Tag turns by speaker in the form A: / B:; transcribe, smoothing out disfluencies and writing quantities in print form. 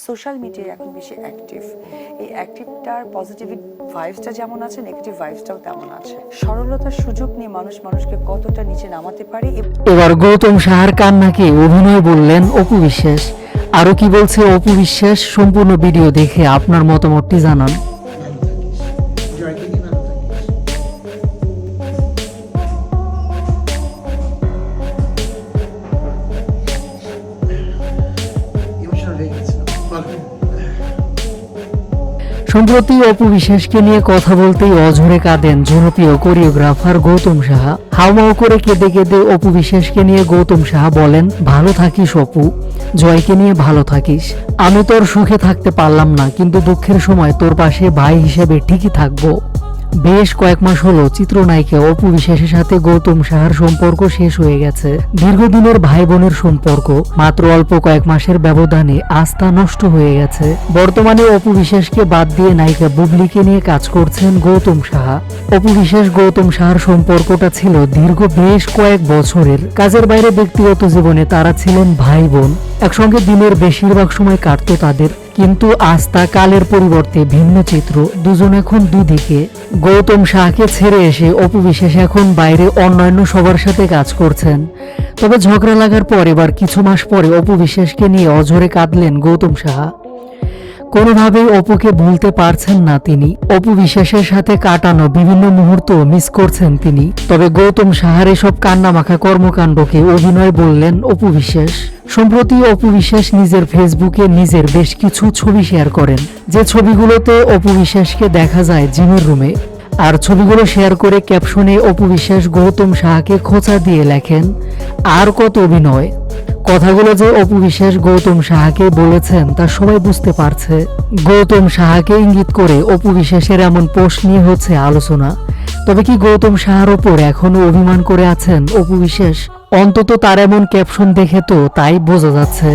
A: Social মিডিয়ায় এখন বেশি অ্যাক্টিভ। এই অ্যাক্টিভটার পজিটিভ ভাইবসটা যেমন আছে, নেগেটিভ ভাইবসটাও তেমন আছে। সরলতার সুযোগ নিয়ে মানুষ মানুষকে কতটা নিচে নামাতে পারে।
B: এবার গৌতম সাহার কান্নাকে অভিনয় বললেন অপু বিশ্বাস। আরো কি বলছে অপু বিশ্বাস, সম্পূর্ণ ভিডিও দেখে আপনার মতামতটি জানান। সম্প্রতি অপু বিশ্বাসকে নিয়ে কথা বলতেই অঝরে কাঁদেন জনপ্রিয় কোরিওগ্রাফার গৌতম সাহা। হাউমাউ করে কেঁদে কেঁদে অপু বিশ্বাসকে নিয়ে গৌতম সাহা বলেন, ভালো থাকিস অপু, জয়কে নিয়ে ভালো থাকিস। আমি তোর সুখে থাকতে পারলাম না, কিন্তু দুঃখের সময় তোর পাশে ভাই হিসেবে ঠিকই থাকবো। বেশ কয়েক মাস হলো চিত্রনায়িকা অপু বিশ্বাসের সাথে গৌতম সাহার সম্পর্ক শেষ হয়ে গেছে। দীর্ঘদিনের ভাই বোনের সম্পর্ক মাত্র অল্প কয়েক মাসের ব্যবধানে আস্থা নষ্ট হয়ে গেছে। বর্তমানে অপু বিশ্বাসকে বাদ দিয়ে নায়িকা বুবলিকে নিয়ে কাজ করছেন গৌতম সাহা। অপু বিশ্বাস গৌতম সাহার সম্পর্কটা ছিল দীর্ঘ বেশ কয়েক বছরের। কাজের বাইরে ব্যক্তিগত জীবনে তারা ছিলেন ভাই বোন, একসঙ্গে দিনের বেশিরভাগ সময় কাটতো তাদের। কিন্তু আজ তা কালের পরিবর্তে ভিন্ন চিত্র, দুজন এখন দুদিকে। গৌতম সাহাকে ছেড়ে এসে অপু বিশ্বাস এখন বাইরে অন্যান্য সবার সাথে কাজ করছেন। তবে ঝগড়া লাগার পর এবার কিছু মাস পরে অপু বিশ্বাসকে নিয়ে অঝরে কাঁদলেন গৌতম সাহা। কোনোভাবেই অপুকে ভুলতে পারছেন না তিনি। অপু বিশ্বাসের সাথে কাটানো বিভিন্ন মুহূর্ত মিস করছেন তিনি। তবে গৌতম সাহার এসব কান্নামাখা কর্মকাণ্ডকে অভিনয় বললেন অপু বিশ্বাস। সম্প্রতি অপু বিশ্বাস নিজের ফেসবুকে নিজের বেশ কিছু ছবি শেয়ার করেন, যে ছবিগুলোতে অপু বিশ্বাসকে দেখা যায় জিমের রুমে। আর ছবিগুলো শেয়ার করে ক্যাপশনে অপু বিশ্বাস গৌতম সাহাকে খোঁচা দিয়ে লেখেন, আর কত অভিনয়। কথাগুলো যে অপু বিশ্বাস গৌতম সাহাকে বলেছেন তা সবাই বুঝতে পারছে। গৌতম সাহাকে ইঙ্গিত করে অপু বিশ্বাসের এমন পোস্ট নিয়ে হচ্ছে আলোচনা। তবে কি গৌতম সাহার ওপর এখনো অভিমান করে আছেন অপু বিশ্বাস? অন্তত তার এমন ক্যাপশন দেখে তো তাই বোঝা যাচ্ছে।